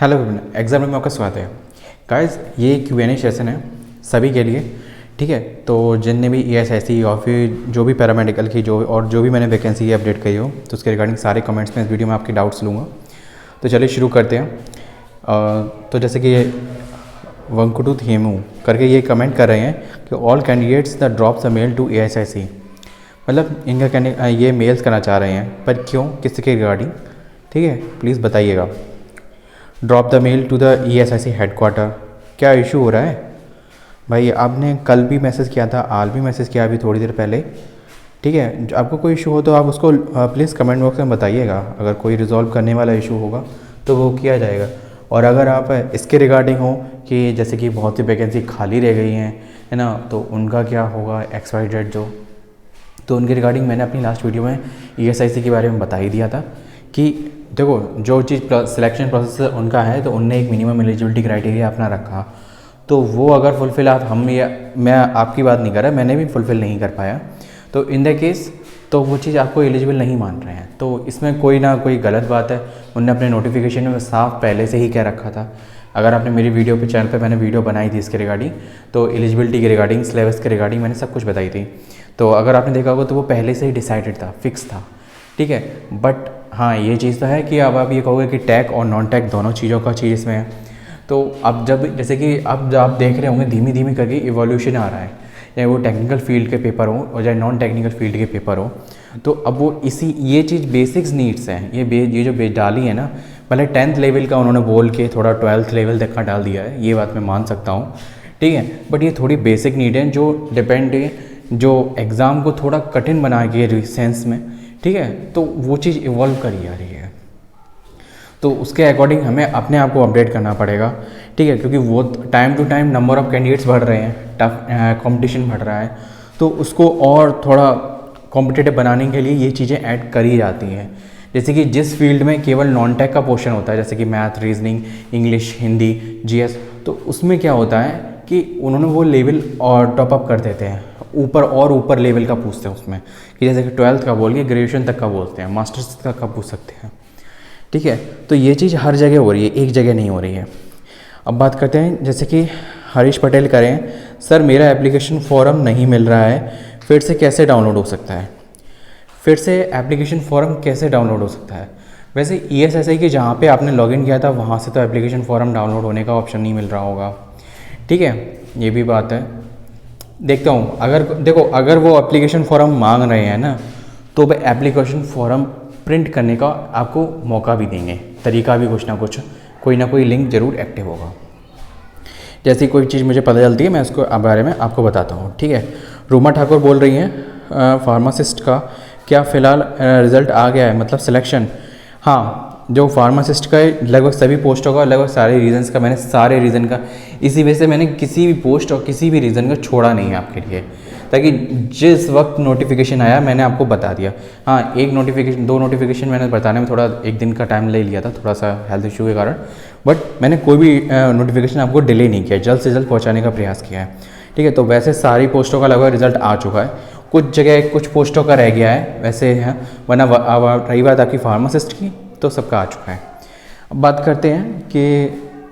Hello exam में आपका स्वागत है गाइस। ये Q&A सेशन है सभी के लिए, ठीक है। तो जिनने भी ESIC और फिर जो भी पैरामेडिकल की जो भी मैंने वैकेंसी अपडेट करी हो तो उसके रिगार्डिंग सारे कमेंट्स में इस वीडियो में आपके डाउट्स लूँगा। तो चलिए शुरू करते हैं। तो जैसे कि वंकुटू हेमू करके ये कमेंट कर रहे हैं कि all candidates the drop the mail to ESIC, मतलब इनका कहने ये मेल्स करना चाह रहे हैं, पर क्यों, किसके रिगार्डिंग, ठीक है, प्लीज़ बताइएगा। Drop the mail to the ESIC headquarter, क्या इशू हो रहा है भाई? आपने कल भी मैसेज किया था, आज भी मैसेज किया अभी थोड़ी देर पहले, ठीक है। आपको कोई इशू हो तो आप उसको प्लीज़ कमेंट बॉक्स में बताइएगा। अगर कोई रिजॉल्व करने वाला इशू होगा तो वो किया जाएगा। और अगर आप इसके रिगार्डिंग हो कि जैसे कि बहुत सी वैकेंसी खाली रह गई हैं, है ना, तो उनका क्या होगा XYZ जो, तो उनके रिगार्डिंग मैंने अपनी लास्ट वीडियो में ESIC के बारे में बता ही दिया था कि देखो जो चीज़ सिलेक्शन प्रोसेस उनका है तो उनने एक मिनिमम एलिजिबिलिटी क्राइटेरिया अपना रखा, तो वो अगर फुलफ़िल मैं आपकी बात नहीं कर रहा, मैंने भी फुलफ़िल नहीं कर पाया, तो इन द केस तो वो चीज़ आपको एलिजिबल नहीं मान रहे हैं, तो इसमें कोई ना कोई गलत बात है। उनने अपने नोटिफिकेशन में साफ पहले से ही कह रखा था। अगर आपने मेरी वीडियो पे चैनल पे मैंने वीडियो बनाई थी इसके रिगार्डिंग, तो एलिजिबिलिटी के रिगार्डिंग, सिलेबस के रिगार्डिंग मैंने सब कुछ बताई थी। तो अगर आपने देखा होगा तो वो पहले से ही डिसाइडेड था, फिक्स था, ठीक है। बट हाँ, ये चीज़ तो है कि अब आप ये कहोगे कि टैग और नॉन टैग दोनों चीज़ों का चीज़ इसमें है। तो अब जैसे कि अब जब आप देख रहे होंगे धीमी धीमी करके इवोल्यूशन आ रहा है, चाहे वो टेक्निकल फील्ड के पेपर हो और चाहे नॉन टेक्निकल फील्ड के पेपर हो, तो अब वो ये चीज़ बेसिक्स नीड्स हैं। ये जो बेस डाली है ना, भले 10th लेवल का उन्होंने बोल के थोड़ा 12th लेवल तक का डाल दिया है, ये बात मैं मान सकता हूँ, ठीक है। बट ये थोड़ी बेसिक नीड है जो डिपेंड है, जो एग्ज़ाम को थोड़ा कठिन बना के सेंस में, ठीक है। तो वो चीज़ इवॉल्व करी जा रही है, तो उसके अकॉर्डिंग हमें अपने आप को अपडेट करना पड़ेगा, ठीक है। क्योंकि वो time to time number of candidates बढ़ रहे हैं, टफ कंपटीशन बढ़ रहा है, तो उसको और थोड़ा कॉम्पिटिटिव बनाने के लिए ये चीज़ें ऐड करी जाती हैं। जैसे कि जिस फील्ड में केवल नॉन टेक का पोर्शन होता है, जैसे कि math, reasoning, English, Hindi, GS, तो उसमें क्या होता है कि उन्होंने वो लेवल और टॉपअप कर देते हैं, ऊपर लेवल का पूछते हैं उसमें, कि जैसे कि 12th का बोल के ग्रेजुएशन तक का बोलते हैं, मास्टर्स तक का पूछ सकते हैं, ठीक है। तो ये चीज़ हर जगह हो रही है, एक जगह नहीं हो रही है। अब बात करते हैं, जैसे कि हरीश पटेल करें, सर मेरा एप्लीकेशन फॉर्म नहीं मिल रहा है, फिर से कैसे डाउनलोड हो सकता है? फिर से एप्लीकेशन फॉर्म कैसे डाउनलोड हो सकता है? वैसे ESIC के जहाँ पे आपने लॉगिन किया था वहाँ से तो एप्लीकेशन फॉर्म डाउनलोड होने का ऑप्शन नहीं मिल रहा होगा, ठीक है, ये भी बात है। देखता हूँ, अगर वो एप्लीकेशन फॉर्म मांग रहे हैं ना, तो वो एप्लीकेशन फॉर्म प्रिंट करने का आपको मौका भी देंगे, तरीका भी कुछ कोई ना कोई लिंक ज़रूर एक्टिव होगा। जैसी कोई चीज़ मुझे पता चलती है मैं उसको बारे में आपको बताता हूँ, ठीक है। रूमा ठाकुर बोल रही हैं फार्मासिस्ट का क्या फ़िलहाल रिज़ल्ट आ गया है, मतलब सिलेक्शन? हाँ, जो फार्मासिस्ट का है लगभग सभी पोस्टों का, लगभग सारे रीजन्स का, मैंने सारे रीज़न का, इसी वजह से मैंने किसी भी पोस्ट और किसी भी रीज़न का छोड़ा नहीं है आपके लिए, ताकि जिस वक्त नोटिफिकेशन आया मैंने आपको बता दिया। हाँ, दो नोटिफिकेशन मैंने बताने में थोड़ा एक दिन का टाइम ले लिया था, थोड़ा सा हेल्थ इशू के कारण, बट मैंने कोई भी नोटिफिकेशन आपको डिले नहीं किया, जल्द से जल्द पहुँचाने का प्रयास किया है, ठीक है। तो वैसे सारी पोस्टों का लगभग रिजल्ट आ चुका है, कुछ जगह कुछ पोस्टों का रह गया है वैसे है, वरना रही बात आपकी फार्मासिस्ट की तो सबका आ चुका है। अब बात करते हैं कि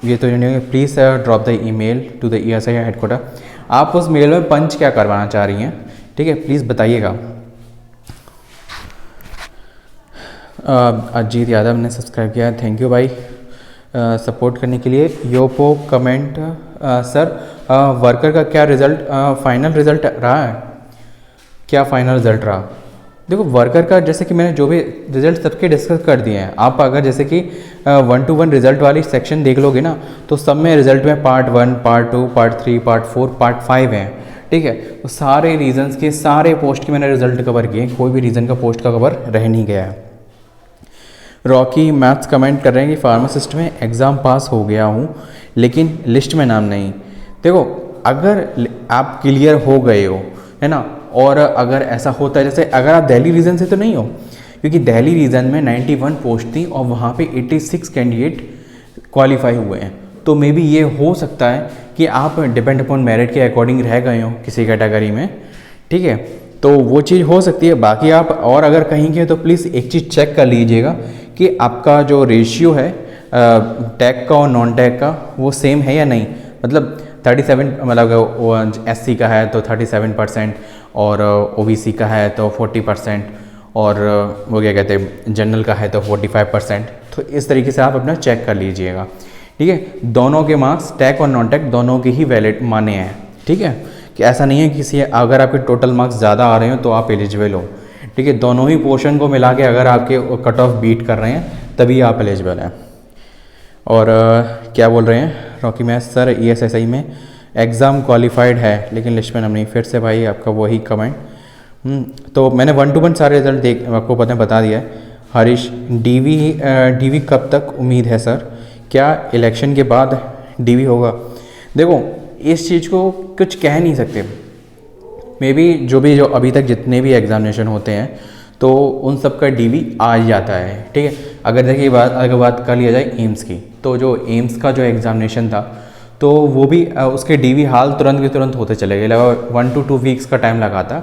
ये तो please drop the email to the ESIC headquarter. आप उस मेल में पंच क्या करवाना चाह रही हैं, ठीक है, प्लीज़ बताइएगा। अजीत यादव ने सब्सक्राइब किया, थैंक यू भाई सपोर्ट करने के लिए। योपो कमेंट, सर वर्कर का क्या रिज़ल्ट फाइनल रिज़ल्ट रहा है? क्या फ़ाइनल रिज़ल्ट रहा? देखो वर्कर का जैसे कि मैंने जो भी रिज़ल्ट सबके डिस्कस कर दिए हैं, आप अगर जैसे कि 1-to-1 रिज़ल्ट वाली सेक्शन देख लोगे ना, तो सब में रिज़ल्ट में part 1, part 2, part 3, part 4, part 5 हैं, ठीक है। तो सारे रीजन्स के सारे पोस्ट के मैंने रिज़ल्ट कवर किए, कोई भी रीज़न का पोस्ट का कवर रह नहीं गया है। रॉकी मैथ्स कमेंट कर रहे हैं कि फार्मासिस्ट में एग्ज़ाम पास हो गया हूँ लेकिन लिस्ट में नाम नहीं। देखो अगर आप क्लियर हो गए हो, है ना, और अगर ऐसा होता है, जैसे अगर आप दिल्ली रीजन से तो नहीं हो, क्योंकि दिल्ली रीजन में 91 पोस्ट थी और वहाँ पे 86 कैंडिडेट क्वालिफाई हुए हैं, तो मे बी ये हो सकता है कि आप डिपेंड अपॉन मेरिट के अकॉर्डिंग रह गए हो किसी कैटेगरी में, ठीक है। तो वो चीज़ हो सकती है। बाकी आप और अगर कहीं के तो प्लीज़ एक चीज़ चेक कर लीजिएगा कि आपका जो रेशियो है टैग का और नॉन टैग का वो सेम है या नहीं, मतलब 37 मतलब SC का है तो 37% और OBC का है तो 40% और वो क्या कहते हैं जनरल का है तो 45%। तो इस तरीके से आप अपना चेक कर लीजिएगा, ठीक है। दोनों के मार्क्स टैग और नॉन टैग दोनों के ही वैलिड माने हैं, ठीक है, कि ऐसा नहीं है किसी अगर आपके टोटल मार्क्स ज़्यादा आ रहे हो तो आप एलिजिबल हो, ठीक है। दोनों ही पोर्शन को मिला के अगर आपके कट ऑफ बीट कर रहे हैं तभी आप एलिजिबल हैं। और क्या बोल रहे हैं रॉकी मैथ सर, ESSI में एग्ज़ाम क्वालिफाइड है लेकिन लिस्ट में नाम नहीं। फिर से भाई आपका वही कमेंट। तो मैंने 1 to 1 सारे रिजल्ट देख आपको बता दिया है। हरीश DV कब तक उम्मीद है सर, क्या इलेक्शन के बाद DV होगा? देखो इस चीज़ को कुछ कह नहीं सकते, मे बी जो अभी तक जितने भी एग्जामिनेशन होते हैं तो उन सब का DV आ ही जाता है, ठीक है। अगर देखिए अगर बात कर लिया जाए एम्स की, तो जो एम्स का जो एग्ज़ामिनेशन था तो वो भी उसके DV हाल तुरंत के तुरंत होते चले गए, लगभग 1 to 2 वीक्स का टाइम लगा था,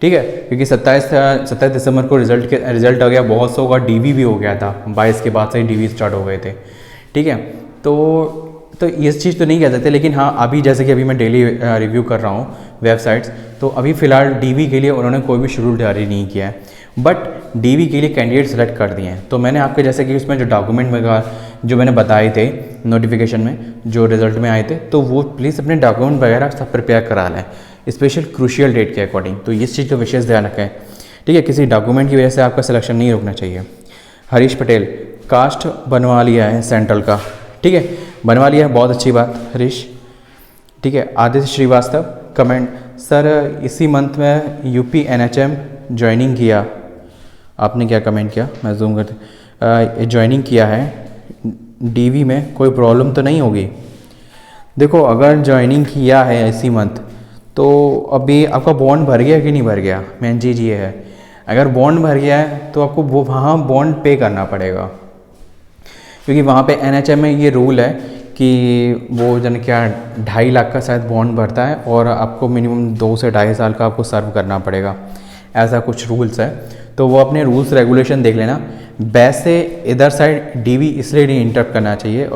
ठीक है, क्योंकि 27 दिसंबर को रिज़ल्ट आ गया, बहुत सौ का DV भी हो गया था, 22 के बाद से ही DV स्टार्ट हो गए थे, ठीक है। तो इस चीज़ तो नहीं कह सकते, लेकिन हाँ अभी जैसे कि अभी मैं डेली रिव्यू कर रहा हूँ वेबसाइट्स, तो अभी फ़िलहाल DV के लिए उन्होंने कोई भी शेड्यूल जारी नहीं किया है, बट DV के लिए कैंडिडेट सेलेक्ट कर दिए हैं। तो मैंने आपके जैसे कि उसमें जो डॉक्यूमेंट वगैरह जो मैंने बताए थे नोटिफिकेशन में जो रिज़ल्ट में आए थे, तो वो प्लीज़ अपने डॉक्यूमेंट वगैरह सब प्रिपेयर करा लें, स्पेशल क्रूशियल डेट के अकॉर्डिंग। तो इस चीज़ का विशेष ध्यान रखें, ठीक है, किसी डॉक्यूमेंट की वजह से आपका सिलेक्शन नहीं रुकना चाहिए। हरीश पटेल कास्ट बनवा लिया है सेंट्रल का, ठीक है, बनवा लिया है, बहुत अच्छी बात हरीश, ठीक है। आदित्य श्रीवास्तव कमेंट, सर इसी मंथ में UP NHM ज्वाइनिंग किया, आपने क्या कमेंट किया, मैं जूम करते, ज्वाइनिंग किया है, DV में कोई प्रॉब्लम तो नहीं होगी? देखो अगर ज्वाइनिंग किया है इसी मंथ तो अभी आपका बॉन्ड भर गया कि नहीं भर गया, मेन चीज़ ये है। अगर बॉन्ड भर गया है तो आपको वो वहाँ बॉन्ड पे करना पड़ेगा, क्योंकि वहाँ पे NHM में ये रूल है कि वो जन क्या 2.5 लाख का शायद बॉन्ड भरता है और आपको मिनिमम 2 से 2.5 साल का आपको सर्व करना पड़ेगा, ऐसा कुछ रूल्स है। तो वो अपने रूल्स रेगुलेशन देख लेना। वैसे इधर साइड DV इसलिए नहीं इंटरप्ट करना चाहिए,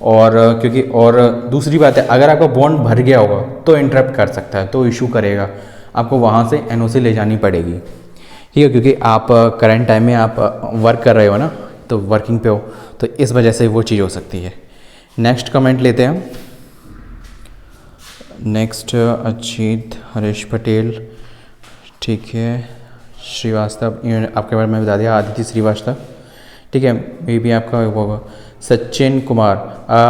और क्योंकि और दूसरी बात है अगर आपका बॉन्ड भर गया होगा तो इंटरप्ट कर सकता है, तो इशू करेगा, आपको वहाँ से NOC ले जानी पड़ेगी, ठीक है, क्योंकि आप करंट टाइम में आप वर्क कर रहे हो ना, तो वर्किंग पे हो, तो इस वजह से वो चीज़ हो सकती है। नेक्स्ट कमेंट लेते हैं हम। नेक्स्ट अजीत हरीश पटेल, ठीक है, श्रीवास्तव आपके बारे में बता दिया, आदित्य श्रीवास्तव, ठीक है, मे भी आपका वो होगा। सचिन कुमार,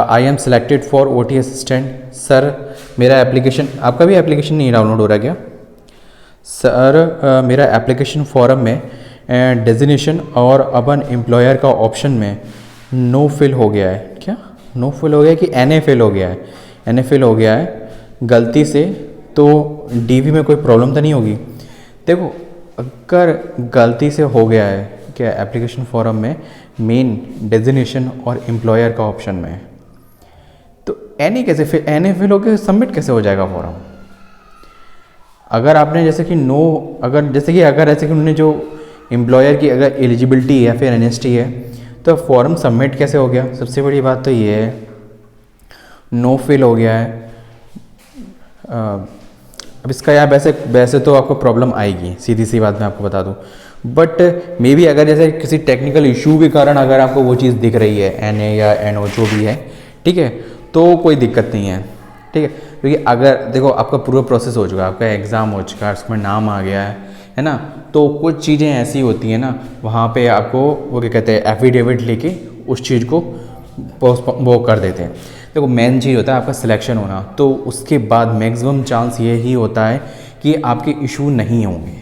आई am selected for OT assistant sir, मेरा एप्लीकेशन, आपका भी एप्लीकेशन नहीं डाउनलोड हो रहा क्या सर? मेरा एप्लीकेशन फॉर्म में डेजिग्नेशन और अपन एम्प्लॉयर का ऑप्शन में नो फिल हो गया है, क्या नो फिल हो गया कि NA फिल हो गया है? NA फिल हो गया है गलती से, तो DV में कोई प्रॉब्लम तो नहीं होगी? देखो अगर गलती से हो गया है क्या एप्लीकेशन फॉर्म में मेन डेजिग्नेशन और एम्प्लॉयर का ऑप्शन में, तो NA कैसे फिर NA फिल होकर सबमिट कैसे हो जाएगा फॉर्म? अगर आपने जैसे कि अगर उन्होंने जो एम्प्लॉयर की अगर एलिजिबिलिटी है या फिर NST है तो फॉर्म सबमिट कैसे हो गया? सबसे बड़ी बात तो ये है नो फिल हो गया है। अब इसका यार वैसे तो आपको प्रॉब्लम आएगी, सीधी सी बात मैं आपको बता दूं, बट मे बी अगर जैसे किसी टेक्निकल इशू के कारण अगर आपको वो चीज़ दिख रही है NA या NO जो भी है, ठीक है, तो कोई दिक्कत नहीं है, ठीक है, क्योंकि अगर देखो आपका पूरा प्रोसेस हो चुका है, आपका एग्ज़ाम हो चुका है, उसमें नाम आ गया है ना, तो कुछ चीज़ें ऐसी होती हैं ना, वहाँ पे आपको वो क्या कहते हैं एफिडेविट लेके उस चीज़ को वो कर देते हैं। देखो मेन चीज़ होता है आपका सिलेक्शन होना, तो उसके बाद मैक्सिमम चांस ये ही होता है कि आपके इशू नहीं होंगे,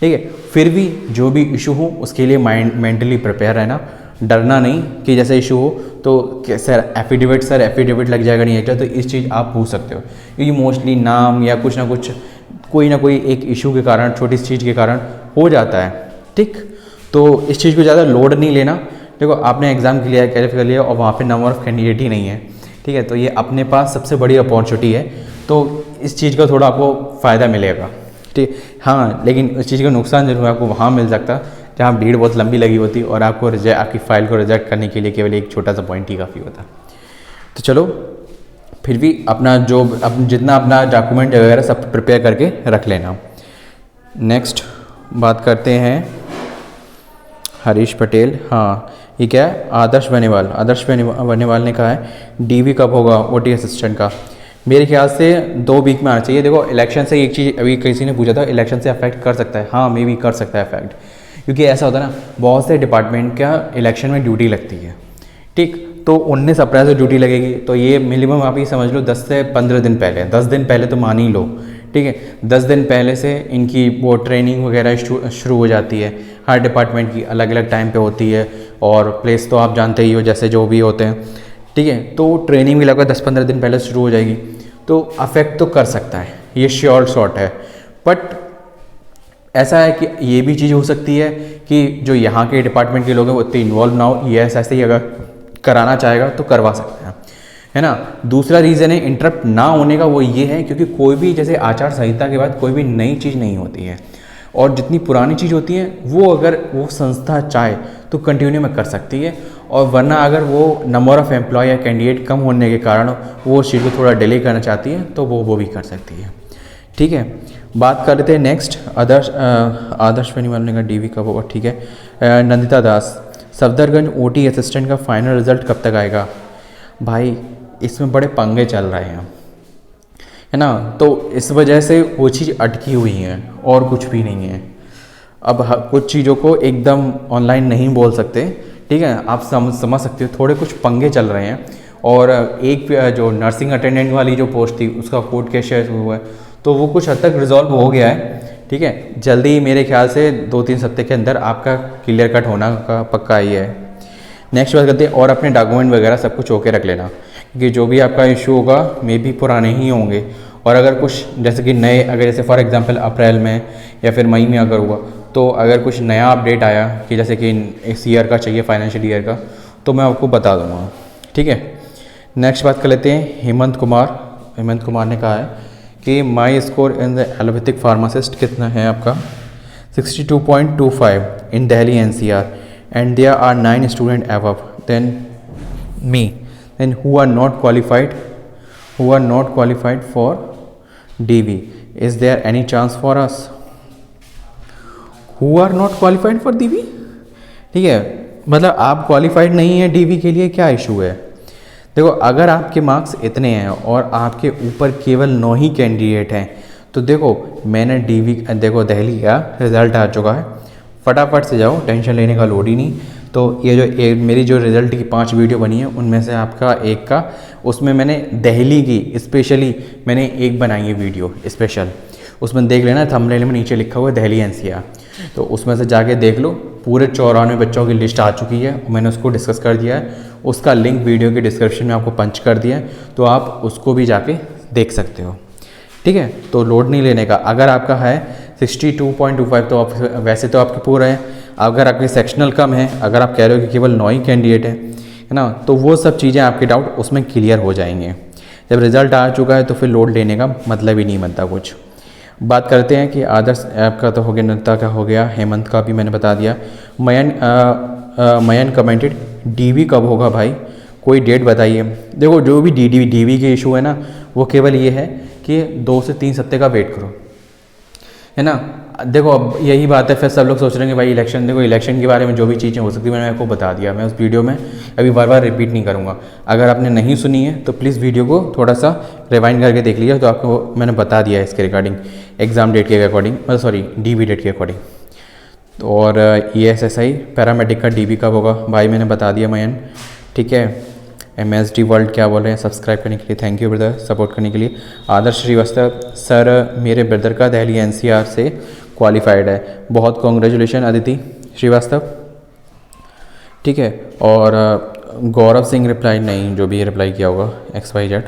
ठीक है। फिर भी जो भी इशू हो उसके लिए मेंटली प्रिपेयर रहना, डरना नहीं कि जैसे इशू हो तो सर एफिडेविट लग जाएगा नहीं है, तो इस चीज़ आप पूछ सकते हो, क्योंकि मोस्टली नाम या कुछ ना कुछ कोई ना कोई एक इशू के कारण, छोटी सी चीज़ के कारण हो जाता है, ठीक। तो इस चीज़ को ज़्यादा लोड नहीं लेना। देखो आपने एग्ज़ाम क्लियर कर लिया और वहाँ पे नंबर ऑफ़ कैंडिडेट ही नहीं है, ठीक है, तो ये अपने पास सबसे बड़ी अपॉर्चुनिटी है, तो इस चीज़ का थोड़ा आपको फ़ायदा मिलेगा, ठीक। हाँ लेकिन इस चीज़ का नुकसान जरूर आपको वहाँ मिल सकता जहाँ भीड़ बहुत लंबी लगी होती और आपको आपकी फ़ाइल को रिजेक्ट करने के लिए केवल एक छोटा सा पॉइंट ही काफ़ी होता। तो चलो फिर भी अपना जितना अपना डॉक्यूमेंट वगैरह सब प्रिपेयर करके रख लेना। नेक्स्ट बात करते हैं हरीश पटेल। हाँ, ये क्या है, आदर्श बनेवाल ने कहा है डीवी कब होगा ओटी असिस्टेंट का। मेरे ख्याल से 2 वीक में आना चाहिए। देखो इलेक्शन से एक चीज़ अभी किसी ने पूछा था, इलेक्शन से अफेक्ट कर सकता है। हाँ, मे भी कर सकता है अफेक्ट, क्योंकि ऐसा होता है ना, बहुत से डिपार्टमेंट का इलेक्शन में ड्यूटी लगती है, ठीक। तो 19 अप्रैल से ड्यूटी लगेगी, तो ये मिनिमम आप ये समझ लो 10 से 15 दिन पहले, 10 दिन पहले तो मान ही लो, ठीक है। 10 दिन पहले से इनकी वो ट्रेनिंग वगैरह शुरू हो जाती है। हर डिपार्टमेंट की अलग अलग टाइम पे होती है, और प्लेस तो आप जानते ही हो जैसे जो भी होते हैं, ठीक है। तो ट्रेनिंग भी लगभग 10-15 दिन पहले शुरू हो जाएगी, तो अफेक्ट तो कर सकता है, ये श्योर शॉट है। बट ऐसा है कि ये भी चीज़ हो सकती है कि जो यहाँ के डिपार्टमेंट के लोग हैं वो इतने इन्वॉल्व ना हो, ये ऐसे ही अगर कराना चाहेगा तो करवा सकते हैं, है ना। दूसरा रीज़न है इंटरप्ट ना होने का, वो ये है क्योंकि कोई भी जैसे आचार संहिता के बाद कोई भी नई चीज़ नहीं होती है, और जितनी पुरानी चीज़ होती है वो अगर वो संस्था चाहे तो कंटिन्यू में कर सकती है, और वरना अगर वो नंबर ऑफ़ एम्प्लॉय या कैंडिडेट कम होने के कारण वो उस चीज़ को थोड़ा डिले करना चाहती है तो वो भी कर सकती है, ठीक है। बात कर लेते हैं नेक्स्ट आदर्श बेनीवाल ने कहा डीवी कब होगा, ठीक है। नंदिता दास, सफदरगंज ओटी असिस्टेंट का फाइनल रिजल्ट कब तक आएगा। भाई इसमें बड़े पंगे चल रहे हैं, है ना, तो इस वजह से वो चीज़ अटकी हुई है और कुछ भी नहीं है। अब कुछ चीज़ों को एकदम ऑनलाइन नहीं बोल सकते, ठीक है, आप समझ सकते हो, थोड़े कुछ पंगे चल रहे हैं। और एक जो नर्सिंग अटेंडेंट वाली जो पोस्ट थी उसका कोर्ट केस हुआ है, तो वो कुछ हद तक रिजॉल्व हो गया है, ठीक है। जल्दी मेरे ख्याल से 2-3 हफ्ते के अंदर आपका क्लियर कट होना का पक्का ही है। नेक्स्ट बात करते हैं, और अपने डॉक्यूमेंट वगैरह सब कुछ ओके रख लेना, क्योंकि जो भी आपका इशू होगा मे भी पुराने ही होंगे, और अगर कुछ जैसे कि नए, अगर जैसे फॉर एग्जांपल अप्रैल में या फिर मई में अगर हुआ, तो अगर कुछ नया अपडेट आया कि जैसे कि इस ईयर का चाहिए, फाइनेंशियल ईयर का, तो मैं आपको बता दूंगा, ठीक है। नेक्स्ट बात कर लेते हैं हेमंत कुमार ने कहा है कि my score in the allopathic pharmacist कितना है आपका, 62.25 in Delhi NCR, and there are 9 student above than me, then who are not qualified for DV, is there any chance for us? Who are not qualified for DV, ठीक है, मतलब आप qualified नहीं है DV के लिए, क्या इशू है। देखो अगर आपके मार्क्स इतने हैं और आपके ऊपर केवल 9 ही कैंडिडेट हैं, तो देखो मैंने DV देखो दिल्ली का रिज़ल्ट आ चुका है, फटाफट से जाओ, टेंशन लेने का लोड ही नहीं। तो ये जो मेरी जो रिज़ल्ट की 5 वीडियो बनी है उनमें से आपका एक का, उसमें मैंने दिल्ली की स्पेशली मैंने एक बनाई है वीडियो स्पेशल, उसमें देख लेना, थंबनेल में नीचे लिखा हुआ है दिल्ली NCR, तो उसमें से जाके देख लो। पूरे 94 बच्चों की लिस्ट आ चुकी है, मैंने उसको डिस्कस कर दिया है, उसका लिंक वीडियो के डिस्क्रिप्शन में आपको पंच कर दिया है, तो आप उसको भी जाके देख सकते हो, ठीक है। तो लोड नहीं लेने का। अगर आपका है 62.25 तो आप वैसे तो आपके पूरा है, अगर आपके सेक्शनल कम है, अगर आप कह रहे हो कि केवल 9 ही कैंडिडेट है ना, तो वो सब चीज़ें आपके डाउट उसमें क्लियर हो जाएंगे। जब रिज़ल्ट आ चुका है तो फिर लोड लेने का मतलब ही नहीं बनता कुछ। बात करते हैं कि आदर्श ऐप का तो हो गया, नृत्या का हो गया, हेमंत का भी मैंने बता दिया। मयन कमेंटेड DV कब होगा भाई, कोई डेट बताइए। देखो जो भी DV के इशू है ना, वो केवल ये है कि 2 से 3 हफ्ते का वेट करो, है ना। देखो अब यही बात है, फिर सब लोग सोच रहे हैं कि भाई इलेक्शन, देखो इलेक्शन के बारे में जो भी चीज़ें हो सकती है मैंने आपको बता दिया, मैं उस वीडियो में अभी बार बार रिपीट नहीं करूँगा। अगर आपने नहीं सुनी है तो प्लीज़ वीडियो को थोड़ा सा रिवाइंड करके देख लीजिए, तो आपको मैंने बता दिया है इसके रिगार्डिंग, एग्ज़ाम डेट के अकॉर्डिंग, सॉरी DV डेट के अकॉर्डिंग। तो और ESSI पैरामेडिक का DV कब होगा भाई मैंने बता दिया मयन, ठीक है। MSD वर्ल्ड क्या बोल रहे हैं, सब्सक्राइब करने के लिए थैंक यू ब्रदर, सपोर्ट करने के लिए। आदर्श श्रीवास्तव, सर मेरे ब्रदर का दिल्ली NCR से क्वालिफाइड है, बहुत कॉन्ग्रेचुलेशन अदिति श्रीवास्तव, ठीक है। और गौरव सिंह रिप्लाई नहीं, जो भी रिप्लाई किया होगा XYZ।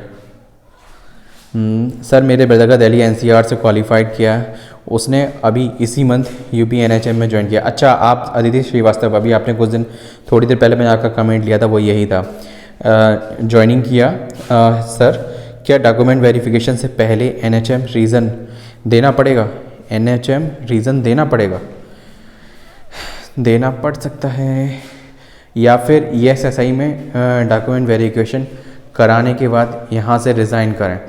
सर मेरे ब्रदर का दिल्ली NCR से क्वालिफाइड किया है, उसने अभी इसी मंथ UP NHM में ज्वाइन किया। अच्छा आप अदिति श्रीवास्तव, अभी आपने कुछ दिन थोड़ी देर पहले मैंने आपका कमेंट लिया था, वो यही था, ज्वाइनिंग किया। सर क्या डॉक्यूमेंट वेरिफिकेशन से पहले NHM रीज़न देना पड़ेगा, NHM रीज़न देना पड़ेगा। देना पड़ सकता है, या फिर ESSI में डॉक्यूमेंट वेरिफिकेशन कराने के बाद यहाँ से रिज़ाइन करें।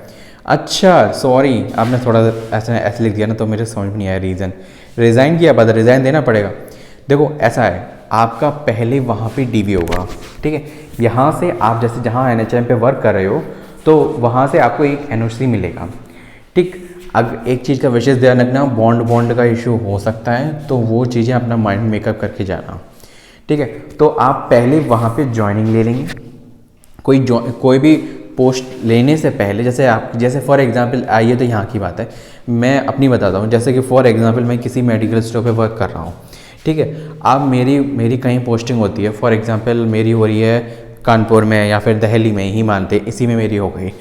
अच्छा सॉरी, आपने थोड़ा ऐसे लिख दिया ना, तो मुझे समझ में नहीं आया रीज़न। रिज़ाइन किया बाद रिज़ाइन देना पड़ेगा। देखो ऐसा है, आपका पहले वहाँ पे DV होगा, ठीक है। यहाँ से आप जैसे जहाँ NHM पे वर्क कर रहे हो, तो वहाँ से आपको एक NOC मिलेगा, ठीक। अब एक चीज़ का विशेष ध्यान रखना, बॉन्ड का इशू हो सकता है, तो वो चीज़ें अपना माइंड मेकअप करके जाना, ठीक है। तो आप पहले वहाँ पे ज्वाइनिंग ले लेंगे। कोई भी पोस्ट लेने से पहले, जैसे फॉर एग्जांपल आइए तो यहाँ की बात है, मैं अपनी बताता हूँ। जैसे कि फॉर एग्जांपल मैं किसी मेडिकल स्टोर पे वर्क कर रहा हूँ, ठीक है। अब मेरी कहीं पोस्टिंग होती है, फॉर एग्जांपल मेरी हो रही है कानपुर में या फिर दिल्ली में ही मानते, इसी में मेरी हो गई,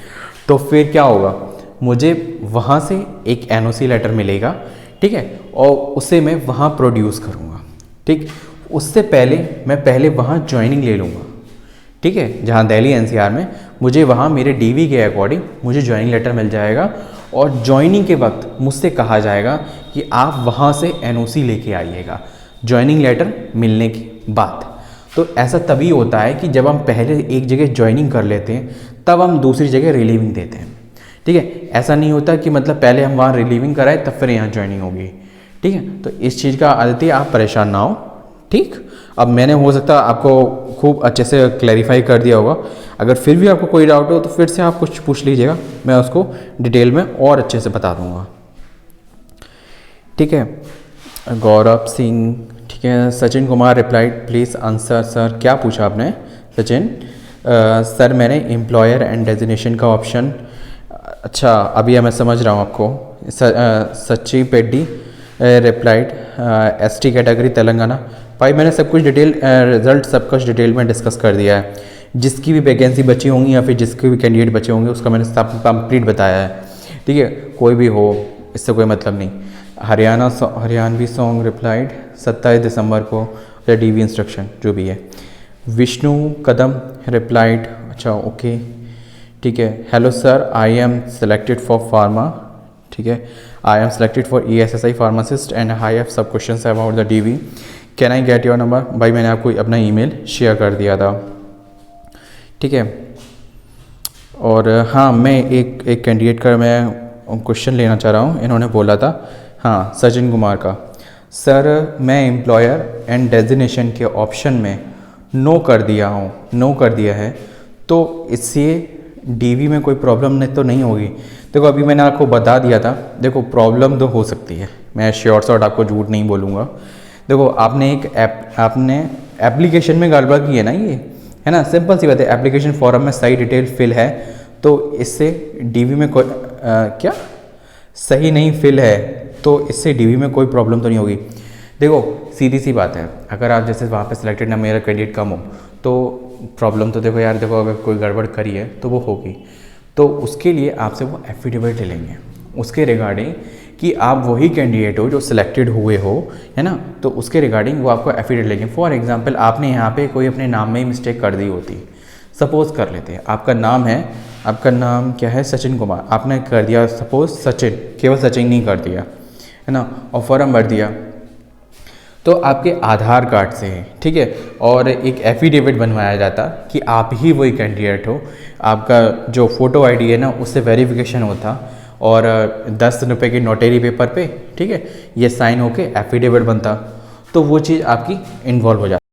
तो फिर क्या होगा, मुझे वहाँ से एक NOC लेटर मिलेगा, ठीक है, और उसे मैं वहाँ प्रोड्यूस करूँगा, ठीक। उससे पहले मैं वहाँ ज्वाइनिंग ले लूँगा, ठीक है। जहाँ दिल्ली NCR में मुझे वहाँ मेरे DV के अकॉर्डिंग मुझे ज्वाइनिंग लेटर मिल जाएगा, और ज्वाइनिंग के वक्त मुझसे कहा जाएगा कि आप वहाँ से NOC लेके आइएगा ज्वाइनिंग लेटर मिलने के बाद। तो ऐसा तभी होता है कि जब हम पहले एक जगह ज्वाइनिंग कर लेते हैं, तब हम दूसरी जगह रिलीविंग देते हैं, ठीक है। ऐसा नहीं होता कि मतलब पहले हम वहाँ रिलीविंग कराए तब फिर यहाँ ज्वाइनिंग होगी, ठीक है। तो इस चीज़ का आदत है, आप परेशान ना हो, ठीक। अब मैंने हो सकता है आपको खूब अच्छे से क्लैरिफाई कर दिया होगा। अगर फिर भी आपको कोई डाउट हो तो फिर से आप कुछ पूछ लीजिएगा, मैं उसको डिटेल में और अच्छे से बता दूंगा, ठीक है। गौरव सिंह, ठीक है। Sachin Kumar replied please answer. Sir क्या पूछा आपने सचिन? सर मैंने एम्प्लॉयर एंड डेजिग्नेशन का ऑप्शन, अच्छा अभी मैं समझ रहा हूँ आपको। सच्ची Peddie replied ST category Telangana. भाई मैंने सब कुछ डिटेल रिजल्ट सब कुछ डिटेल में डिस्कस कर दिया है। जिसकी भी वैकेंसी बची होंगी या फिर जिसके भी कैंडिडेट बचे होंगे उसका मैंने सब कंप्लीट बताया है, ठीक है। कोई भी हो इससे कोई मतलब नहीं। हरियाणवी सॉन्ग रिप्लाइड 27 दिसंबर को, या DV इंस्ट्रक्शन जो भी है। विष्णु कदम रिप्लाइड, अच्छा ओके, ठीक है। Hello sir, I am selected for pharma, ठीक है। I am selected for ESSI pharmacist and I have सब questions about the DV, can I get your number. भाई मैंने आपको अपना ईमेल शेयर कर दिया था, ठीक है। और हाँ, मैं एक कैंडिडेट का मैं क्वेश्चन लेना चाह रहा हूँ। इन्होंने बोला था, हाँ सचिन कुमार का, सर मैं एम्प्लॉयर एंड डेजिग्नेशन के ऑप्शन में नो कर दिया है, तो इससे DV में कोई प्रॉब्लम तो नहीं होगी? देखो अभी मैंने आपको बता दिया था, देखो प्रॉब्लम तो हो सकती है, मैं श्योर शॉर्ट आपको झूठ नहीं बोलूँगा। देखो आपने आपने एप्लीकेशन में गड़बड़ की है ना, ये है ना, सिंपल सी बात है। एप्लीकेशन फॉर्म में सही डिटेल फिल है, तो इससे DV में कोई क्या सही नहीं फिल है, तो इससे DV में कोई प्रॉब्लम तो नहीं होगी। देखो सीधी सी बात है, अगर आप जैसे वहाँ पे सिलेक्टेड ना मेरा कैंडिडेट कम हो, तो प्रॉब्लम तो देखो यार, देखो अगर कोई गड़बड़ करी है तो वो होगी। तो उसके लिए आपसे वो एफिडेविट ले लेंगे उसके रिगार्डिंग कि आप वही कैंडिडेट हो जो सिलेक्टेड हुए हो, है ना। तो उसके रिगार्डिंग वो आपको एफिडेविट लेंगे। फॉर एग्जांपल आपने यहाँ पे कोई अपने नाम में ही मिस्टेक कर दी होती, सपोज़ कर लेते हैं आपका नाम क्या है, सचिन कुमार, आपने कर दिया सपोज़ सचिन, केवल सचिन नहीं कर दिया, है ना, और फॉर्म भर दिया, तो आपके आधार कार्ड से, ठीक है, और एक एफिडेविट बनवाया जाता कि आप ही वही कैंडिडेट हो। आपका जो फ़ोटो आईडी है ना, उससे वेरिफिकेशन होता, और 10 रुपये की नोटरी पेपर पे, ठीक है, ये साइन होके एफिडेविट बनता, तो वो चीज़ आपकी इन्वॉल्व हो जाती।